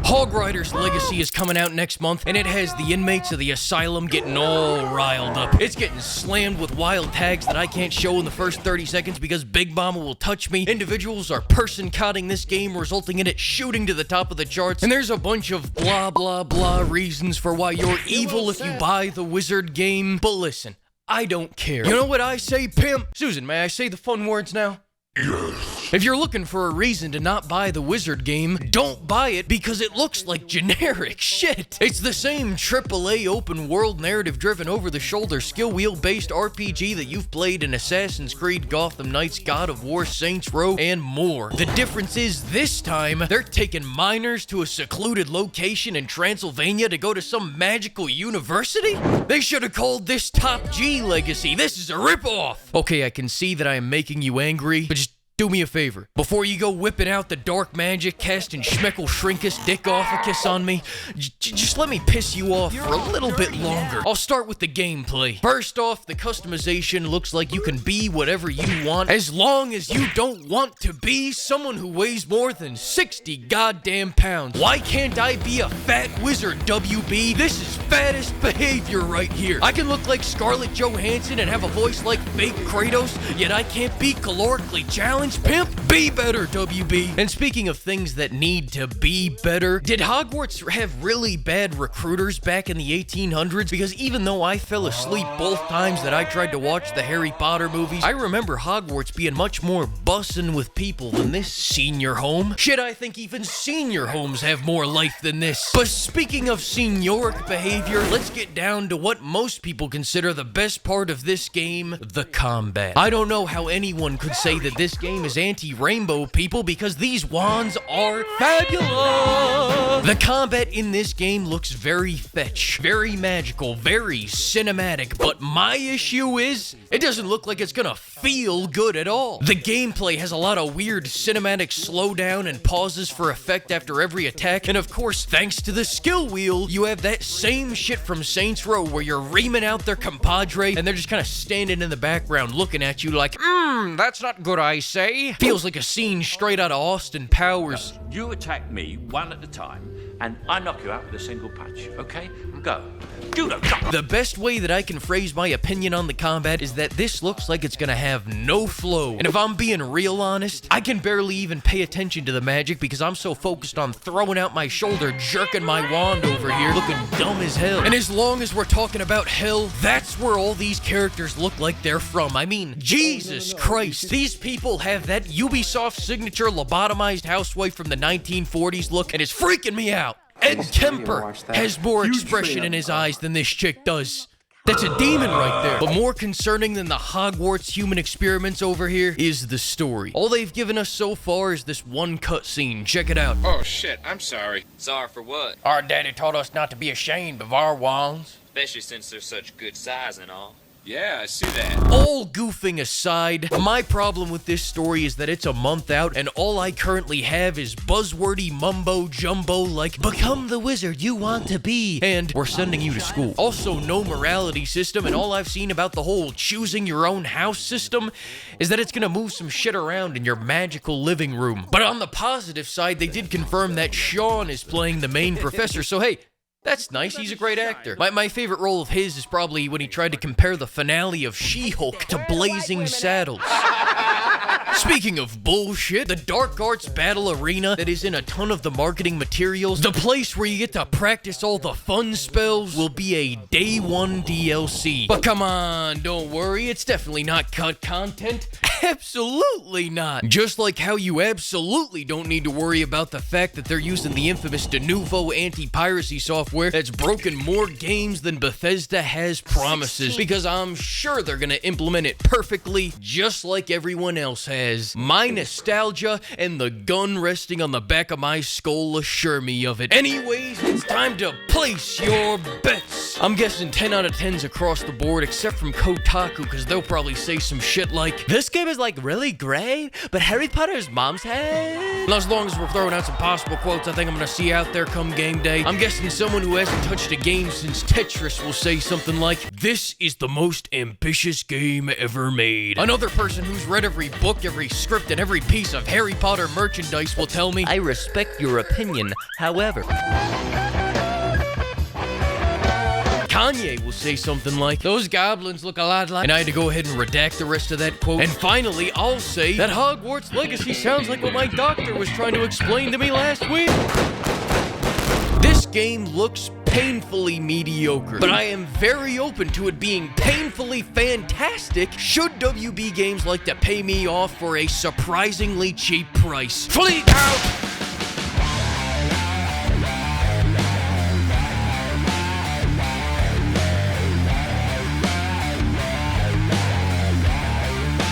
Hogwarts Legacy is coming out next month, and it has the inmates of the asylum getting all riled up. It's getting slammed with wild tags that I can't show in the first 30 seconds because Big Mama will touch me. Individuals are person-cutting this game, resulting in it shooting to the top of the charts. And there's a bunch of blah, blah, blah reasons for why you're evil if you buy the Wizard game. But listen, I don't care. You know what I say, pimp? Susan, may I say the fun words now? Yes. If you're looking for a reason to not buy the Wizard game, don't buy it because it looks like generic shit. It's the same AAA open world narrative driven over the shoulder skill wheel based RPG that you've played in Assassin's Creed, Gotham Knights, God of War, Saints Row, and more. The difference is this time, they're taking minors to a secluded location in Transylvania to go to some magical university? They should have called this Top G Legacy. This is a ripoff. Okay, I can see that I am making you angry, but just do me a favor. Before you go whipping out the dark magic, casting Schmeckle Shrinkus Dick-Offacus on me, just let me piss you off for a little bit longer. I'll start with the gameplay. First off, the customization looks like you can be whatever you want, as long as you don't want to be someone who weighs more than 60 goddamn pounds. Why can't I be a fat wizard, WB? This is fattest behavior right here. I can look like Scarlett Johansson and have a voice like fake Kratos, yet I can't be calorically challenged. Pimp, be better, WB. And speaking of things that need to be better, did Hogwarts have really bad recruiters back in the 1800s? Because even though I fell asleep both times that I tried to watch the Harry Potter movies, I remember Hogwarts being much more bussin' with people than this senior home. Shit, I think even senior homes have more life than this. But speaking of senioric behavior, let's get down to what most people consider the best part of this game, the combat. I don't know how anyone could say that this game is anti-rainbow, people, because these wands are fabulous. The combat in this game looks very fetch, very magical, very cinematic, but my issue is it doesn't look like it's gonna feel good at all. The gameplay has a lot of weird cinematic slowdown and pauses for effect after every attack, and of course, thanks to the skill wheel, you have that same shit from Saints Row where you're reaming out their compadre and they're just kind of standing in the background looking at you like, that's not good, I say. Feels like a scene straight out of Austin Powers. You attack me one at a time, and I knock you out with a single punch, okay? Go. Judo, go. The best way that I can phrase my opinion on the combat is that this looks like it's gonna have no flow. And if I'm being real honest, I can barely even pay attention to the magic because I'm so focused on throwing out my shoulder, jerking my wand over here, looking dumb as hell. And as long as we're talking about hell, that's where all these characters look like they're from. I mean, Jesus Christ. These people have that Ubisoft signature lobotomized housewife from the 1940s look, and it's freaking me out. Ed Kemper has more expression in his eyes than this chick does. That's a demon right there. But more concerning than the Hogwarts human experiments over here is the story. All they've given us so far is this one cutscene. Check it out. Oh shit, I'm sorry. Sorry for what? Our daddy taught us not to be ashamed of our wands. Especially since they're such good size and all. Yeah, I see that. All goofing aside, my problem with this story is that it's a month out and all I currently have is buzzwordy mumbo jumbo like, become the wizard you want to be, and we're sending you to school. Also, no morality system, and all I've seen about the whole choosing your own house system is that it's gonna move some shit around in your magical living room. But on the positive side, they did confirm that Sean is playing the main professor, so hey, that's nice, he's a great actor. My favorite role of his is probably when he tried to compare the finale of She-Hulk to Blazing Saddles. Speaking of bullshit, the Dark Arts Battle Arena that is in a ton of the marketing materials, the place where you get to practice all the fun spells, will be a day one DLC. But come on, don't worry, it's definitely not cut content. Absolutely not. Just like how you absolutely don't need to worry about the fact that they're using the infamous Denuvo anti-piracy software that's broken more games than Bethesda has promises, because I'm sure they're gonna implement it perfectly, just like everyone else has. My nostalgia and the gun resting on the back of my skull assure me of it. Anyways, it's time to place your bets. I'm guessing 10 out of 10s across the board, except from Kotaku, because they'll probably say some shit like, this game game is like really great, but Harry Potter's mom's head. And as long as we're throwing out some possible quotes I think I'm gonna see out there come game day, I'm guessing someone who hasn't touched a game since Tetris will say something like, "This is the most ambitious game ever made." Another person who's read every book, every script, and every piece of Harry Potter merchandise will tell me, "I respect your opinion, however." Kanye will say something like, "Those goblins look a lot like," and I had to go ahead and redact the rest of that quote. And finally, I'll say that Hogwarts Legacy sounds like what my doctor was trying to explain to me last week. This game looks painfully mediocre, but I am very open to it being painfully fantastic should WB Games like to pay me off for a surprisingly cheap price. Fleet out!